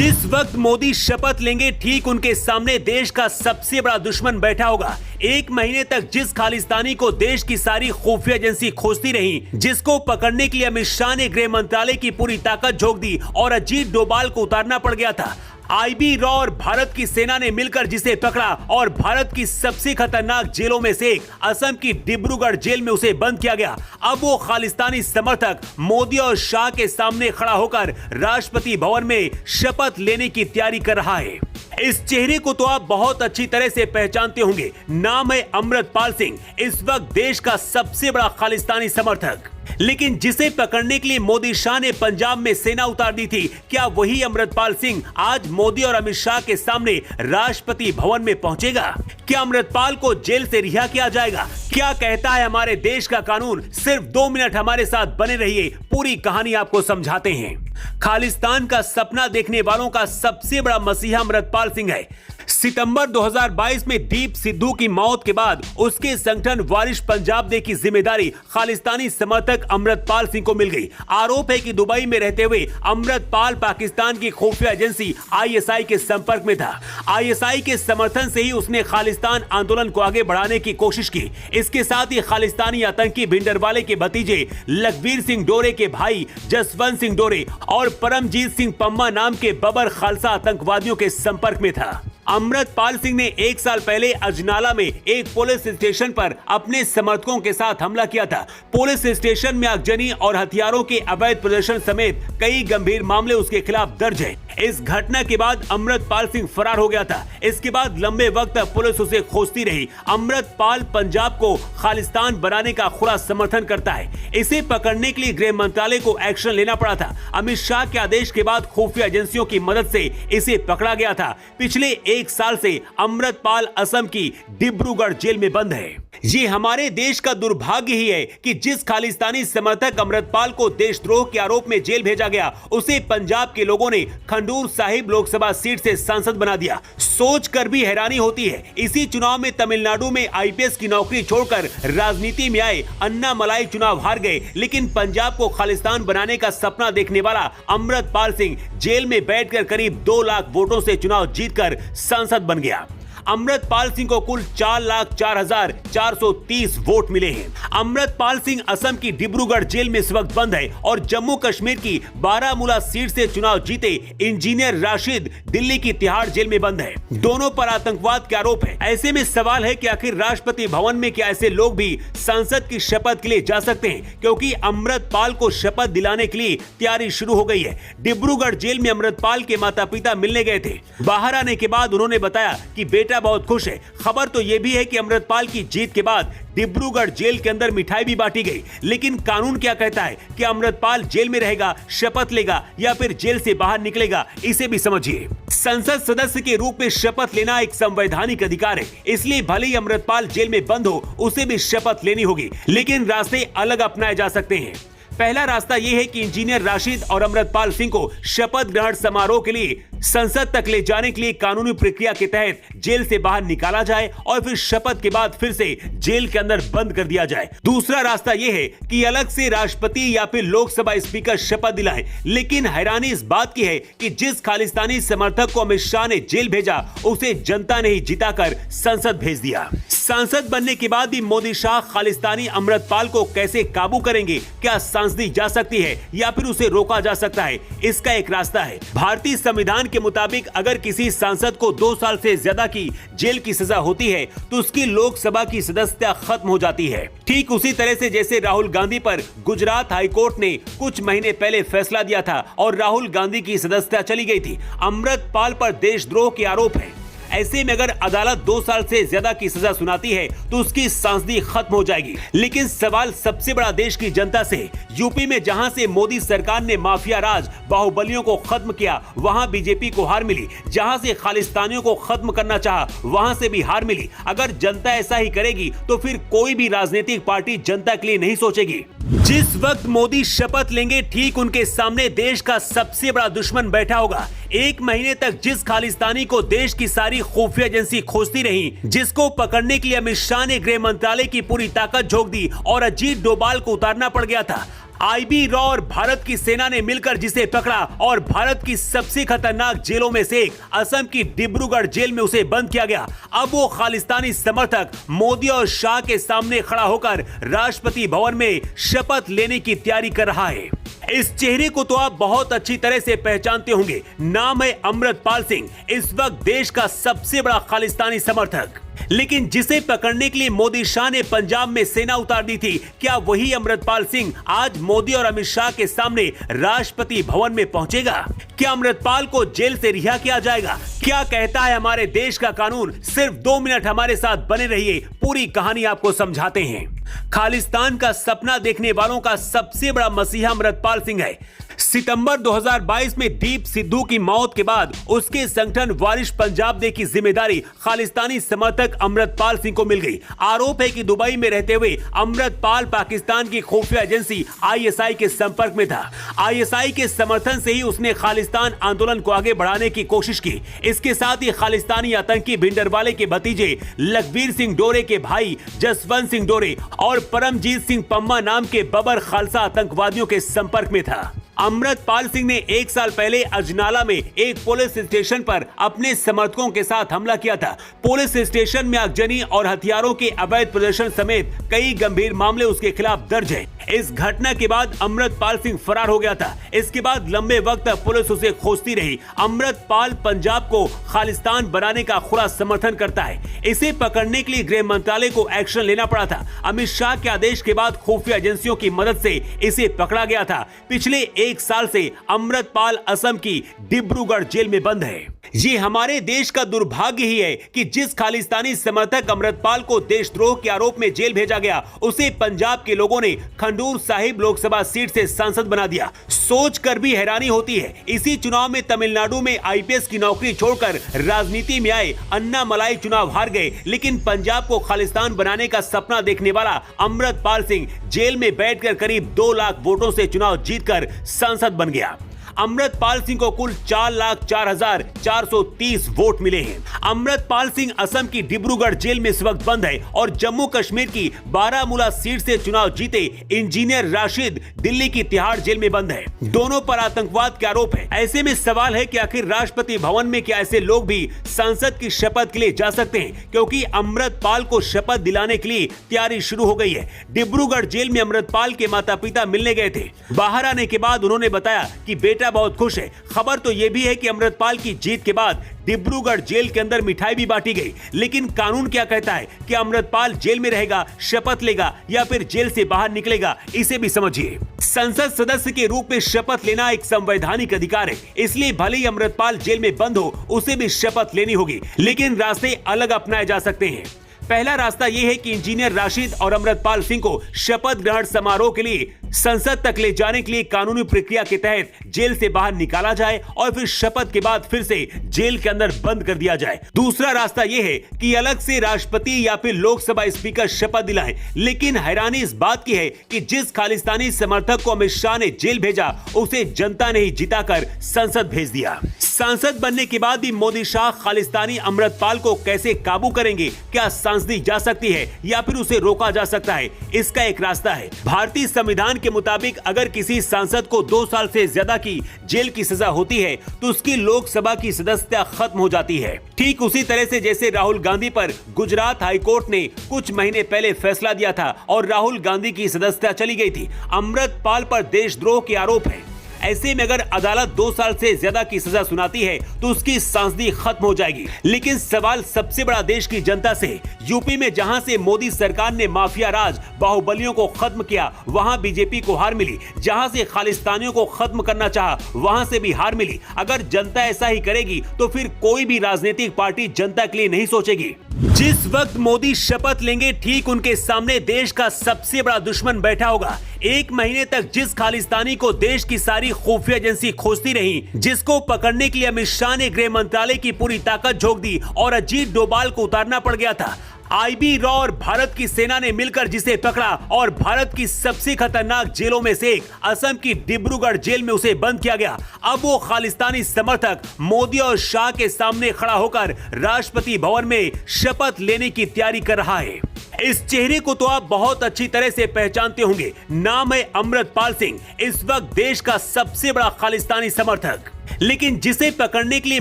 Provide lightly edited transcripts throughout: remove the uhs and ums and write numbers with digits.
जिस वक्त मोदी शपथ लेंगे ठीक उनके सामने देश का सबसे बड़ा दुश्मन बैठा होगा। एक महीने तक जिस खालिस्तानी को देश की सारी खुफिया एजेंसी खोजती रही, जिसको पकड़ने के लिए अमित शाह ने गृह मंत्रालय की पूरी ताकत झोंक दी और अजीत डोभाल को उतारना पड़ गया था। आईबी रॉ और भारत की सेना ने मिलकर जिसे पकड़ा और भारत की सबसे खतरनाक जेलों में से एक असम की डिब्रूगढ़ जेल में उसे बंद किया गया। अब वो खालिस्तानी समर्थक मोदी और शाह के सामने खड़ा होकर राष्ट्रपति भवन में शपथ लेने की तैयारी कर रहा है। इस चेहरे को तो आप बहुत अच्छी तरह से पहचानते होंगे। नाम है अमृतपाल सिंह, इस वक्त देश का सबसे बड़ा खालिस्तानी समर्थक। लेकिन जिसे पकड़ने के लिए मोदी शाह ने पंजाब में सेना उतार दी थी, क्या वही अमृतपाल सिंह आज मोदी और अमित शाह के सामने राष्ट्रपति भवन में पहुंचेगा? क्या अमृतपाल को जेल से रिहा किया जाएगा? क्या कहता है हमारे देश का कानून? सिर्फ 2 मिनट हमारे साथ बने रहिए, पूरी कहानी आपको समझाते हैं। खालिस्तान का सपना देखने वालों का सबसे बड़ा मसीहा अमृतपाल सिंह है। सितंबर 2022 में दीप सिद्धू की मौत के बाद उसके संगठन वारिश पंजाब डे की जिम्मेदारी खालिस्तानी समर्थक अमृतपाल सिंह को मिल गई। आरोप है कि दुबई में रहते हुए अमृतपाल पाकिस्तान की खुफिया एजेंसी आईएसआई के संपर्क में था। आईएसआई के समर्थन से ही उसने खालिस्तान आंदोलन को आगे बढ़ाने की कोशिश की। इसके साथ ही खालिस्तानी आतंकी भिंडरवाले के भतीजे लखबीर सिंह डोरे के भाई जसवंत सिंह डोरे और परमजीत सिंह पम्मा नाम के बबर खालसा आतंकवादियों के संपर्क में था। अमृतपाल सिंह ने 1 साल पहले अजनाला में एक पुलिस स्टेशन पर अपने समर्थकों के साथ हमला किया था। पुलिस स्टेशन में आगजनी और हथियारों के अवैध प्रदर्शन समेत कई गंभीर मामले उसके खिलाफ दर्ज हैं। इस घटना के बाद अमृतपाल सिंह फरार हो गया था। इसके बाद लंबे वक्त तक पुलिस उसे खोजती रही। अमृतपाल पंजाब को खालिस्तान बनाने का खुला समर्थन करता है। इसे पकड़ने के लिए गृह मंत्रालय को एक्शन लेना पड़ा था। अमित शाह के आदेश के बाद खुफिया एजेंसियों की मदद से इसे पकड़ा गया था। पिछले 1 साल से अमृतपाल असम की डिब्रूगढ़ जेल में बंद है। ये हमारे देश का दुर्भाग्य ही है कि जिस खालिस्तानी समर्थक अमृतपाल को देशद्रोह के आरोप में जेल भेजा गया, उसे पंजाब के लोगों ने खंडूर साहिब लोकसभा सीट से सांसद बना दिया। सोच कर भी हैरानी होती है, इसी चुनाव में तमिलनाडु में आईपीएस की नौकरी छोड़कर राजनीति में आए अन्नामलाई चुनाव हार गए, लेकिन पंजाब को खालिस्तान बनाने का सपना देखने वाला अमृतपाल सिंह जेल में बैठकर करीब 2 लाख वोटों से चुनाव जीतकर सांसद बन गया। अमृतपाल सिंह को कुल 4,04,430 वोट मिले हैं। अमृतपाल सिंह असम की डिब्रूगढ़ जेल में इस वक्त बंद है और जम्मू कश्मीर की बारामूला सीट से चुनाव जीते इंजीनियर राशिद दिल्ली की तिहाड़ जेल में बंद है। दोनों पर आतंकवाद के आरोप है। ऐसे में सवाल है कि आखिर राष्ट्रपति भवन में क्या ऐसे लोग भी सांसद की शपथ के लिए जा सकते हैं? क्योंकि अमृतपाल को शपथ दिलाने के लिए तैयारी शुरू हो गई है। डिब्रूगढ़ जेल में अमृतपाल के माता पिता मिलने गए थे। बाहर आने के बाद उन्होंने बताया कि बेटा बहुत खुश है। खबर तो यह भी है कि अमृतपाल की जीत के बाद डिब्रूगढ़ जेल के अंदर मिठाई भी बांटी गई। लेकिन कानून क्या कहता है? कि अमृतपाल जेल में रहेगा, शपथ लेगा या फिर जेल से बाहर निकलेगा? इसे भी समझिए। संसद सदस्य के रूप में शपथ लेना एक संवैधानिक अधिकार है, इसलिए भले ही अमृतपाल जेल में बंद हो, उसे भी शपथ लेनी होगी। लेकिन रास्ते अलग अपनाए जा सकते हैं। पहला रास्ता यह है कि इंजीनियर राशिद और अमृतपाल सिंह को शपथ ग्रहण समारोह के लिए संसद तक ले जाने के लिए कानूनी प्रक्रिया के तहत जेल से बाहर निकाला जाए और फिर शपथ के बाद फिर से जेल के अंदर बंद कर दिया जाए। दूसरा रास्ता यह है कि अलग से राष्ट्रपति या फिर लोकसभा स्पीकर शपथ दिलाएं। लेकिन हैरानी इस बात की है कि जिस खालिस्तानी समर्थक को अमित शाह ने जेल भेजा, उसे जनता ने ही जिताकर संसद भेज दिया। सांसद बनने के बाद भी मोदी शाह खालिस्तानी अमृतपाल को कैसे काबू करेंगे? क्या सांसदी जा सकती है या फिर उसे रोका जा सकता है? इसका एक रास्ता है। भारतीय संविधान के मुताबिक अगर किसी सांसद को 2 साल से ज्यादा की जेल की सजा होती है तो उसकी लोकसभा की सदस्यता खत्म हो जाती है। ठीक उसी तरह से जैसे राहुल गांधी पर गुजरात हाईकोर्ट ने कुछ महीने पहले फैसला दिया था और राहुल गांधी की सदस्यता चली गई थी। अमृतपाल पर देशद्रोह के आरोप है। ऐसे में अगर अदालत 2 साल से ज्यादा की सजा सुनाती है तो उसकी सांसदी खत्म हो जाएगी। लेकिन सवाल सबसे बड़ा देश की जनता से है। यूपी में जहां से मोदी सरकार ने माफिया राज बाहुबलियों को खत्म किया, वहां बीजेपी को हार मिली। जहां से खालिस्तानियों को खत्म करना चाहा, वहां से भी हार मिली। अगर जनता ऐसा ही करेगी तो फिर कोई भी राजनीतिक पार्टी जनता के लिए नहीं सोचेगी। जिस वक्त मोदी शपथ लेंगे ठीक उनके सामने देश का सबसे बड़ा दुश्मन बैठा होगा। 1 महीने तक जिस खालिस्तानी को देश की सारी खुफिया एजेंसी खोजती रही, जिसको पकड़ने के लिए अमित शाह ने गृह मंत्रालय की पूरी ताकत झोंक दी और अजीत डोभाल को उतारना पड़ गया था। आईबी रॉ और भारत की सेना ने मिलकर जिसे पकड़ा और भारत की सबसे खतरनाक जेलों में से एक असम की डिब्रूगढ़ जेल में उसे बंद किया गया। अब वो खालिस्तानी समर्थक मोदी और शाह के सामने खड़ा होकर राष्ट्रपति भवन में शपथ लेने की तैयारी कर रहा है। इस चेहरे को तो आप बहुत अच्छी तरह से पहचानते होंगे। नाम है अमृतपाल सिंह, इस वक्त देश का सबसे बड़ा खालिस्तानी समर्थक। लेकिन जिसे पकड़ने के लिए मोदी शाह ने पंजाब में सेना उतार दी थी, क्या वही अमृतपाल सिंह आज मोदी और अमित शाह के सामने राष्ट्रपति भवन में पहुंचेगा? क्या अमृतपाल को जेल से रिहा किया जाएगा? क्या कहता है हमारे देश का कानून? सिर्फ 2 मिनट हमारे साथ बने रहिए, पूरी कहानी आपको समझाते हैं। खालिस्तान का सपना देखने वालों का सबसे बड़ा मसीहा अमृतपाल सिंह है। सितंबर 2022 में दीप सिद्धू की मौत के बाद उसके संगठन वारिश पंजाब डे की जिम्मेदारी खालिस्तानी समर्थक अमृतपाल सिंह को मिल गई। आरोप है कि दुबई में रहते हुए अमृतपाल पाकिस्तान की खुफिया एजेंसी आईएसआई के संपर्क में था। आईएसआई के समर्थन से ही उसने खालिस्तान आंदोलन को आगे बढ़ाने की कोशिश की। इसके साथ ही खालिस्तानी आतंकी भिंडरवाले के भतीजे लखबीर सिंह डोरे के भाई जसवंत सिंह डोरे और परमजीत सिंह पम्मा नाम के बबर खालसा आतंकवादियों के संपर्क में था। अमृतपाल सिंह ने 1 साल पहले अजनाला में एक पुलिस स्टेशन पर अपने समर्थकों के साथ हमला किया था। पुलिस स्टेशन में आगजनी और हथियारों के अवैध प्रदर्शन समेत कई गंभीर मामले उसके खिलाफ दर्ज हैं। इस घटना के बाद अमृतपाल सिंह फरार हो गया था। इसके बाद लंबे वक्त तक पुलिस उसे खोजती रही। अमृतपाल पंजाब को खालिस्तान बनाने का खुला समर्थन करता है। इसे पकड़ने के लिए गृह मंत्रालय को एक्शन लेना पड़ा था। अमित शाह के आदेश के बाद खुफिया एजेंसियों की मदद से इसे पकड़ा गया था। पिछले 1 साल से अमृतपाल असम की डिब्रूगढ़ जेल में बंद है। ये हमारे देश का दुर्भाग्य ही है कि जिस खालिस्तानी समर्थक अमृतपाल को देशद्रोह के आरोप में जेल भेजा गया, उसे पंजाब के लोगों ने खंडूर साहिब लोकसभा सीट से सांसद बना दिया। सोचकर भी हैरानी होती है, इसी चुनाव में तमिलनाडु में आईपीएस की नौकरी छोड़कर राजनीति में आए अन्नामलाई चुनाव हार गए, लेकिन पंजाब को खालिस्तान बनाने का सपना देखने वाला अमृतपाल सिंह जेल में बैठकर करीब 2 लाख वोटों से चुनाव जीतकर सांसद बन गया। अमृतपाल सिंह को कुल 4,04,430 वोट मिले हैं। अमृतपाल सिंह असम की डिब्रूगढ़ जेल में इस वक्त बंद है और जम्मू कश्मीर की बारामूला सीट से चुनाव जीते इंजीनियर राशिद दिल्ली की तिहाड़ जेल में बंद है। दोनों पर आतंकवाद के आरोप है। ऐसे में सवाल है कि आखिर राष्ट्रपति भवन में क्या ऐसे लोग भी सांसद की शपथ के लिए जा सकते हैं? क्योंकि अमृतपाल को शपथ दिलाने के लिए तैयारी शुरू हो गई है। डिब्रूगढ़ जेल में अमृतपाल के माता पिता मिलने गए थे। बाहर आने के बाद उन्होंने बताया कि बेटा बहुत खुश है। खबर तो यह भी है कि अमृतपाल की जीत के बाद डिब्रूगढ़ जेल के अंदर मिठाई भी बांटी गई। लेकिन कानून क्या कहता है कि अमृतपाल जेल में रहेगा, शपथ लेगा या फिर जेल से बाहर निकलेगा, इसे भी समझिए। संसद सदस्य के रूप में शपथ लेना एक संवैधानिक अधिकार है, इसलिए भले ही अमृतपाल जेल में बंद हो, उसे भी शपथ लेनी होगी। लेकिन रास्ते अलग अपनाए जा सकते हैं। पहला रास्ता यह है कि इंजीनियर राशिद और अमृतपाल सिंह को शपथ ग्रहण समारोह के लिए संसद तक ले जाने के लिए कानूनी प्रक्रिया के तहत जेल से बाहर निकाला जाए और फिर शपथ के बाद फिर से जेल के अंदर बंद कर दिया जाए। दूसरा रास्ता यह है कि अलग से राष्ट्रपति या फिर लोकसभा स्पीकर शपथ दिलाएं। लेकिन हैरानी इस बात की है कि जिस खालिस्तानी समर्थक को अमित शाह ने जेल भेजा, उसे जनता ने ही जिताकर संसद भेज दिया। सांसद बनने के बाद भी मोदी शाह खालिस्तानी अमृतपाल को कैसे काबू करेंगे? क्या सांसदी जा सकती है या फिर उसे रोका जा सकता है? इसका एक रास्ता है। भारतीय संविधान के मुताबिक अगर किसी सांसद को 2 साल से ज्यादा की जेल की सजा होती है तो उसकी लोकसभा की सदस्यता खत्म हो जाती है। ठीक उसी तरह से जैसे राहुल गांधी पर गुजरात हाईकोर्ट ने कुछ महीने पहले फैसला दिया था और राहुल गांधी की सदस्यता चली गई थी। अमृतपाल पर देशद्रोह के आरोप है। ऐसे में अगर अदालत 2 साल से ज्यादा की सजा सुनाती है तो उसकी सांसदी खत्म हो जाएगी। लेकिन सवाल सबसे बड़ा देश की जनता से। यूपी में जहां से मोदी सरकार ने माफिया राज बाहुबलियों को खत्म किया, वहां बीजेपी को हार मिली। जहां से खालिस्तानियों को खत्म करना चाहा, वहां से भी हार मिली। अगर जनता ऐसा ही करेगी तो फिर कोई भी राजनीतिक पार्टी जनता के लिए नहीं सोचेगी। जिस वक्त मोदी शपथ लेंगे, ठीक उनके सामने देश का सबसे बड़ा दुश्मन बैठा होगा। 1 महीने तक जिस खालिस्तानी को देश की सारी खुफिया एजेंसी खोजती रही, जिसको पकड़ने के लिए अमित शाह ने गृह मंत्रालय की पूरी ताकत झोंक दी और अजीत डोभाल को उतारना पड़ गया था। आईबी रॉ और भारत की सेना ने मिलकर जिसे पकड़ा और भारत की सबसे खतरनाक जेलों में से एक असम की डिब्रूगढ़ जेल में उसे बंद किया गया। अब वो खालिस्तानी समर्थक मोदी और शाह के सामने खड़ा होकर राष्ट्रपति भवन में शपथ लेने की तैयारी कर रहा है। इस चेहरे को तो आप बहुत अच्छी तरह से पहचानते होंगे। नाम है अमृतपाल सिंह, इस वक्त देश का सबसे बड़ा खालिस्तानी समर्थक। लेकिन जिसे पकड़ने के लिए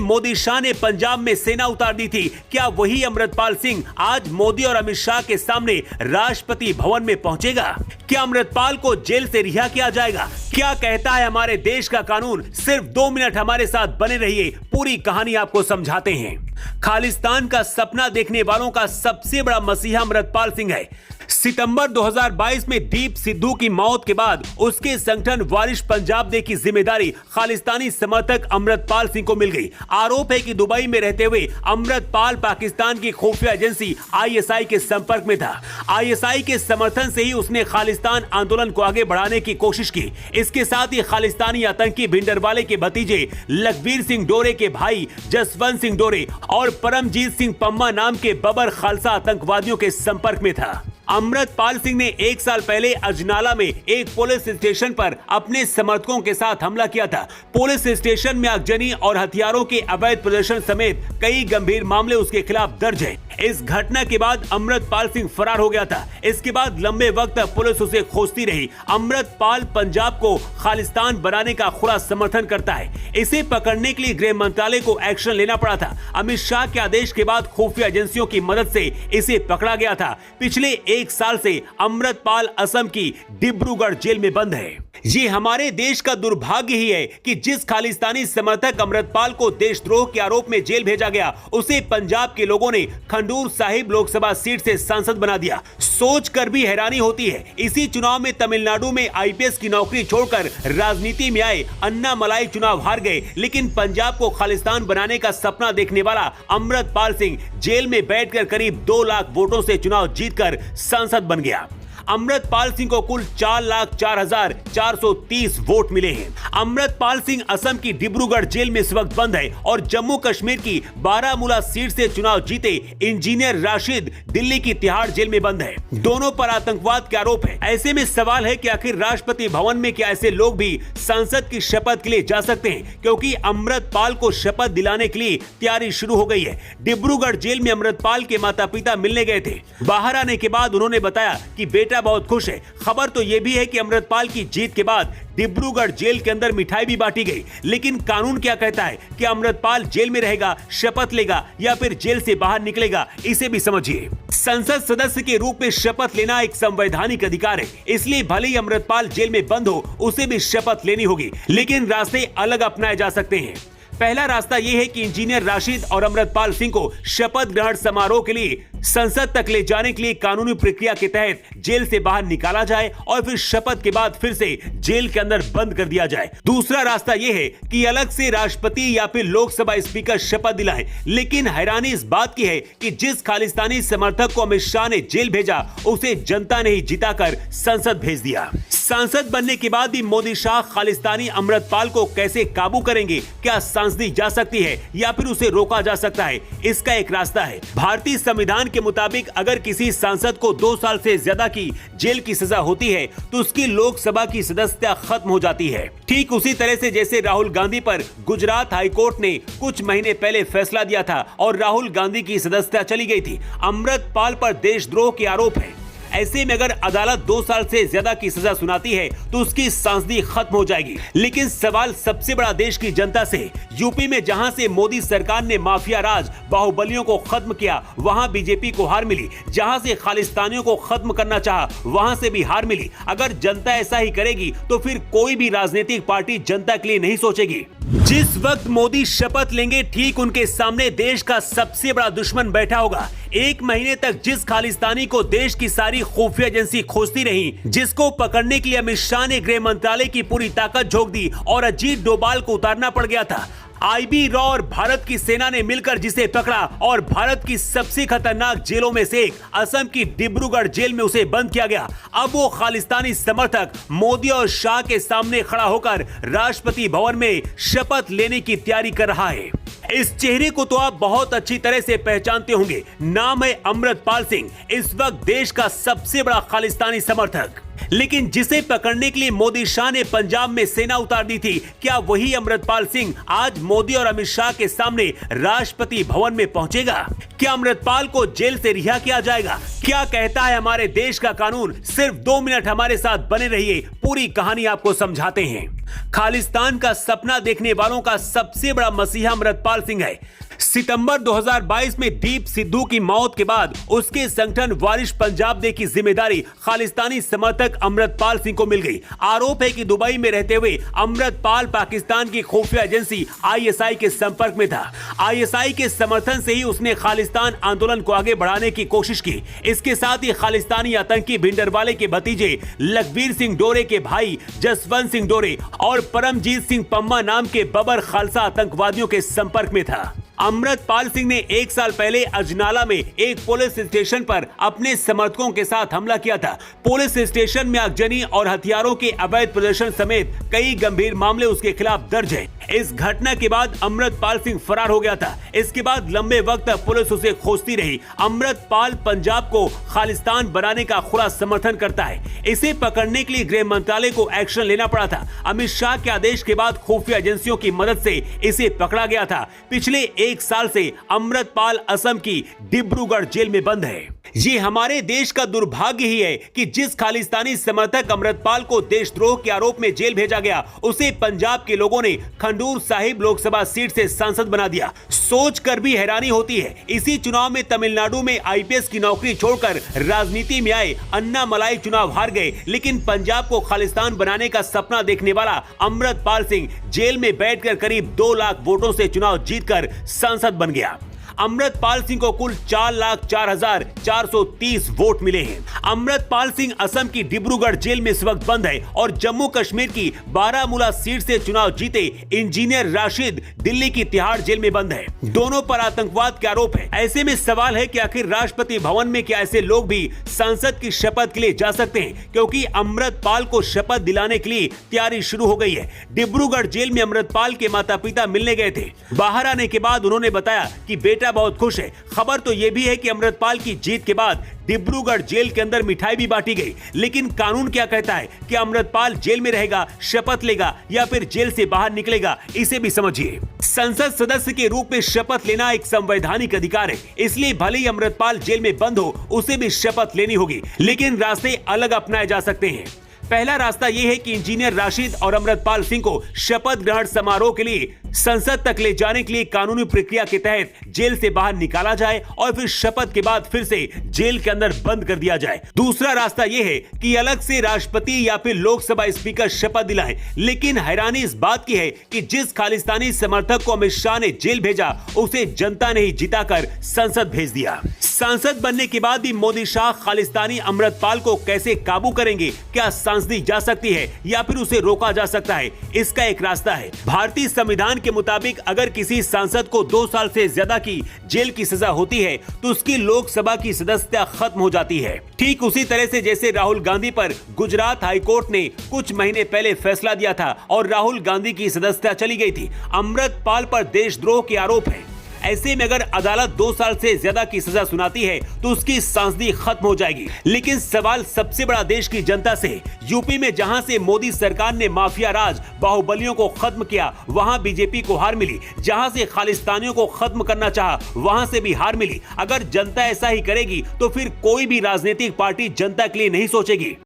मोदी शाह ने पंजाब में सेना उतार दी थी, क्या वही अमृतपाल सिंह आज मोदी और अमित शाह के सामने राष्ट्रपति भवन में पहुंचेगा? क्या अमृतपाल को जेल से रिहा किया जाएगा? क्या कहता है हमारे देश का कानून? सिर्फ 2 मिनट हमारे साथ बने रहिए, पूरी कहानी आपको समझाते हैं। खालिस्तान का सपना देखने वालों का सबसे बड़ा मसीहा अमृतपाल सिंह है। सितंबर 2022 में दीप सिद्धू की मौत के बाद उसके संगठन वारिश पंजाब डे की जिम्मेदारी खालिस्तानी समर्थक अमृतपाल सिंह को मिल गई। आरोप है कि दुबई में रहते हुए अमृतपाल पाकिस्तान की खुफिया एजेंसी ISI के संपर्क में था। ISI के समर्थन से ही उसने खालिस्तान आंदोलन को आगे बढ़ाने की कोशिश की। इसके साथ ही खालिस्तानी आतंकी भिंडरवाले के भतीजे लखबीर सिंह डोरे के भाई जसवंत सिंह डोरे और परमजीत सिंह पम्मा नाम के बबर खालसा आतंकवादियों के संपर्क में था। अमृतपाल सिंह ने 1 साल पहले अजनाला में एक पुलिस स्टेशन पर अपने समर्थकों के साथ हमला किया था। पुलिस स्टेशन में आगजनी और हथियारों के अवैध प्रदर्शन समेत कई गंभीर मामले उसके खिलाफ दर्ज हैं। इस घटना के बाद अमृतपाल सिंह फरार हो गया था। इसके बाद लंबे वक्त तक पुलिस उसे खोजती रही। अमृतपाल पंजाब को खालिस्तान बनाने का खुला समर्थन करता है। इसे पकड़ने के लिए गृह मंत्रालय को एक्शन लेना पड़ा था। अमित शाह के आदेश के बाद खुफिया एजेंसियों की मदद से इसे पकड़ा गया था। पिछले 1 साल से अमृतपाल असम की डिब्रूगढ़ जेल में बंद है। ये हमारे देश का दुर्भाग्य ही है कि जिस खालिस्तानी समर्थक अमृतपाल को देशद्रोह के आरोप में जेल भेजा गया, उसे पंजाब के लोगों ने खंडूर साहिब लोकसभा सीट से सांसद बना दिया। सोचकर भी हैरानी होती है, इसी चुनाव में तमिलनाडु में IPS की नौकरी छोड़कर राजनीति में आए अन्नामलाई चुनाव हार गए। लेकिन पंजाब को खालिस्तान बनाने का सपना देखने वाला अमृतपाल सिंह जेल में बैठकर करीब 2 लाख वोटों से चुनाव जीतकर सांसद बन गया। अमृतपाल सिंह को कुल 4,04,430 वोट मिले हैं। अमृतपाल सिंह असम की डिब्रूगढ़ जेल में इस वक्त बंद है और जम्मू कश्मीर की बारामूला सीट से चुनाव जीते इंजीनियर राशिद दिल्ली की तिहाड़ जेल में बंद है। दोनों पर आतंकवाद के आरोप है। ऐसे में सवाल है कि आखिर राष्ट्रपति भवन में क्या ऐसे लोग भी संसद की शपथ के लिए जा सकते हैं? क्योंकि अमृतपाल को शपथ दिलाने के लिए तैयारी शुरू हो गई है। डिब्रूगढ़ जेल में अमृतपाल के माता पिता मिलने गए थे। बाहर आने के बाद उन्होंने बताया कि बेटा बहुत खुश है। खबर तो यह भी है कि अमृतपाल की जीत के बाद डिब्रूगढ़ जेल के अंदर मिठाई भी बांटी गई। लेकिन कानून क्या कहता है कि अमृतपाल जेल में रहेगा, शपथ लेगा या फिर जेल से बाहर निकलेगा? इसे भी समझिए। संसद सदस्य के रूप में शपथ लेना एक संवैधानिक अधिकार है, इसलिए भले ही अमृतपाल जेल में बंद हो, उसे भी शपथ लेनी होगी। लेकिन रास्ते अलग अपनाए जा सकते हैं। पहला रास्ता यह है कि इंजीनियर राशिद और अमृतपाल सिंह को शपथ ग्रहण समारोह के लिए संसद तक ले जाने के लिए कानूनी प्रक्रिया के तहत जेल से बाहर निकाला जाए और फिर शपथ के बाद फिर से जेल के अंदर बंद कर दिया जाए। दूसरा रास्ता यह है कि अलग से राष्ट्रपति या फिर लोकसभा स्पीकर शपथ दिलाएं। लेकिन हैरानी इस बात की है कि जिस खालिस्तानी समर्थक को अमित शाह ने जेल भेजा, उसे जनता ने ही जिताकर संसद भेज दिया। सांसद बनने के बाद भी मोदी शाह खालिस्तानी अमृतपाल को कैसे काबू करेंगे? क्या सांसदी जा सकती है या फिर उसे रोका जा सकता है? इसका एक रास्ता है। भारतीय संविधान के मुताबिक अगर किसी सांसद को 2 साल से ज्यादा की जेल की सजा होती है तो उसकी लोकसभा की सदस्यता खत्म हो जाती है। ठीक उसी तरह से जैसे राहुल गांधी पर गुजरात हाईकोर्ट ने कुछ महीने पहले फैसला दिया था और राहुल गांधी की सदस्यता चली गई थी। अमृतपाल पर देशद्रोह के आरोप है। ऐसे में अगर अदालत 2 साल से ज्यादा की सजा सुनाती है तो उसकी सांसदी खत्म हो जाएगी। लेकिन सवाल सबसे बड़ा देश की जनता से। यूपी में जहां से मोदी सरकार ने माफिया राज बाहुबलियों को खत्म किया, वहां बीजेपी को हार मिली। जहां से खालिस्तानियों को खत्म करना चाहा, वहां से भी हार मिली। अगर जनता ऐसा ही करेगी तो फिर कोई भी राजनीतिक पार्टी जनता के लिए नहीं सोचेगी। जिस वक्त मोदी शपथ लेंगे, ठीक उनके सामने देश का सबसे बड़ा दुश्मन बैठा होगा। 1 महीने तक जिस खालिस्तानी को देश की सारी खुफिया एजेंसी खोजती रही, जिसको पकड़ने के लिए अमित शाह ने गृह मंत्रालय की पूरी ताकत झोंक दी और अजीत डोभाल को उतारना पड़ गया था। IB रॉ और भारत की सेना ने मिलकर जिसे पकड़ा और भारत की सबसे खतरनाक जेलों में से एक असम की डिब्रूगढ़ जेल में उसे बंद किया गया। अब वो खालिस्तानी समर्थक मोदी और शाह के सामने खड़ा होकर राष्ट्रपति भवन में शपथ लेने की तैयारी कर रहा है। इस चेहरे को तो आप बहुत अच्छी तरह से पहचानते होंगे। नाम है अमृतपाल सिंह, इस वक्त देश का सबसे बड़ा खालिस्तानी समर्थक। लेकिन जिसे पकड़ने के लिए मोदी शाह ने पंजाब में सेना उतार दी थी, क्या वही अमृतपाल सिंह आज मोदी और अमित शाह के सामने राष्ट्रपति भवन में पहुंचेगा? क्या अमृतपाल को जेल से रिहा किया जाएगा? क्या कहता है हमारे देश का कानून? सिर्फ 2 मिनट हमारे साथ बने रहिए, पूरी कहानी आपको समझाते हैं। खालिस्तान का सपना देखने वालों का सबसे बड़ा मसीहा अमृतपाल सिंह है। सितंबर 2022 में दीप सिद्धू की मौत के बाद उसके संगठन वारिश पंजाब डे की जिम्मेदारी खालिस्तानी समर्थक अमृतपाल सिंह को मिल गई। आरोप है कि दुबई में रहते हुए अमृतपाल पाकिस्तान की खुफिया एजेंसी ISI के संपर्क में था। ISI के समर्थन से ही उसने खालिस्तान आंदोलन को आगे बढ़ाने की कोशिश की। इसके साथ ही खालिस्तानी आतंकी भिंडरवाले के भतीजे लखबीर सिंह डोरे के भाई जसवंत सिंह डोरे और परमजीत सिंह पम्मा नाम के बबर खालसा आतंकवादियों के संपर्क में था। अमृतपाल सिंह ने 1 साल पहले अजनाला में एक पुलिस स्टेशन पर अपने समर्थकों के साथ हमला किया था। पुलिस स्टेशन में आगजनी और हथियारों के अवैध प्रदर्शन समेत कई गंभीर मामले उसके खिलाफ दर्ज हैं। इस घटना के बाद अमृतपाल सिंह फरार हो गया था। इसके बाद लंबे वक्त तक पुलिस उसे खोजती रही। अमृतपाल पंजाब को खालिस्तान बनाने का खुला समर्थन करता है। इसे पकड़ने के लिए गृह मंत्रालय को एक्शन लेना पड़ा था। अमित शाह के आदेश के बाद खुफिया एजेंसियों की मदद से इसे पकड़ा गया था। पिछले 1 साल से अमृतपाल असम की डिब्रूगढ़ जेल में बंद है। ये हमारे देश का दुर्भाग्य ही है कि जिस खालिस्तानी समर्थक अमृतपाल को देशद्रोह के आरोप में जेल भेजा गया, उसे पंजाब के लोगों ने खंडूर साहिब लोकसभा सीट से सांसद बना दिया। सोचकर भी हैरानी होती है, इसी चुनाव में तमिलनाडु में IPS की नौकरी छोड़कर राजनीति में आए अन्नामलाई चुनाव हार गए, लेकिन पंजाब को खालिस्तान बनाने का सपना देखने वाला अमृतपाल सिंह जेल में बैठकर करीब 2 लाख वोटों से चुनाव जीतकर सांसद बन गया। अमृतपाल सिंह को कुल 4,04,430 वोट मिले हैं। अमृतपाल सिंह असम की डिब्रूगढ़ जेल में इस वक्त बंद है और जम्मू कश्मीर की बारामूला सीट से चुनाव जीते इंजीनियर राशिद दिल्ली की तिहाड़ जेल में बंद है। दोनों पर आतंकवाद के आरोप है। ऐसे में सवाल है कि आखिर राष्ट्रपति भवन में क्या ऐसे लोग भी संसद की शपथ के लिए जा सकते हैं? क्योंकि अमृतपाल को शपथ दिलाने के लिए तैयारी शुरू हो गई है। डिब्रूगढ़ जेल में अमृतपाल के माता पिता मिलने गए थे। बाहर आने के बाद उन्होंने बताया कि बेटा बहुत खुश है। खबर तो यह भी है कि अमृतपाल की जीत के बाद डिब्रूगढ़ जेल के अंदर मिठाई भी बांटी गई। लेकिन कानून क्या कहता है कि अमृतपाल जेल में रहेगा, शपथ लेगा या फिर जेल से बाहर निकलेगा? इसे भी समझिए। संसद सदस्य के रूप में शपथ लेना एक संवैधानिक अधिकार है, इसलिए भले ही अमृतपाल जेल में बंद हो, उसे भी शपथ लेनी होगी। लेकिन रास्ते अलग अपनाए जा सकते हैं। पहला रास्ता यह है कि इंजीनियर राशिद और अमृतपाल सिंह को शपथ ग्रहण समारोह के लिए संसद तक ले जाने के लिए कानूनी प्रक्रिया के तहत जेल से बाहर निकाला जाए और फिर शपथ के बाद फिर से जेल के अंदर बंद कर दिया जाए। दूसरा रास्ता यह है कि अलग से राष्ट्रपति या फिर लोकसभा स्पीकर शपथ दिलाएं। लेकिन हैरानी इस बात की है कि जिस खालिस्तानी समर्थक को अमित शाह ने जेल भेजा, उसे जनता ने ही जिताकर संसद भेज दिया। सांसद बनने के बाद भी मोदी शाह खालिस्तानी अमृतपाल को कैसे काबू करेंगे? क्या सांसदी जा सकती है या फिर उसे रोका जा सकता है? इसका एक रास्ता है। भारतीय संविधान के मुताबिक अगर किसी सांसद को 2 साल से ज्यादा की जेल की सजा होती है तो उसकी लोकसभा की सदस्यता खत्म हो जाती है। ठीक उसी तरह से जैसे राहुल गांधी पर गुजरात हाईकोर्ट ने कुछ महीने पहले फैसला दिया था और राहुल गांधी की सदस्यता चली गई थी। अमृतपाल पर देशद्रोह के आरोप है। ऐसे में अगर अदालत 2 साल से ज्यादा की सजा सुनाती है तो उसकी सांसदी खत्म हो जाएगी। लेकिन सवाल सबसे बड़ा देश की जनता से। यूपी में जहां से मोदी सरकार ने माफिया राज बाहुबलियों को खत्म किया, वहां बीजेपी को हार मिली। जहां से खालिस्तानियों को खत्म करना चाहा, वहां से भी हार मिली। अगर जनता ऐसा ही करेगी तो फिर कोई भी राजनीतिक पार्टी जनता के लिए नहीं सोचेगी।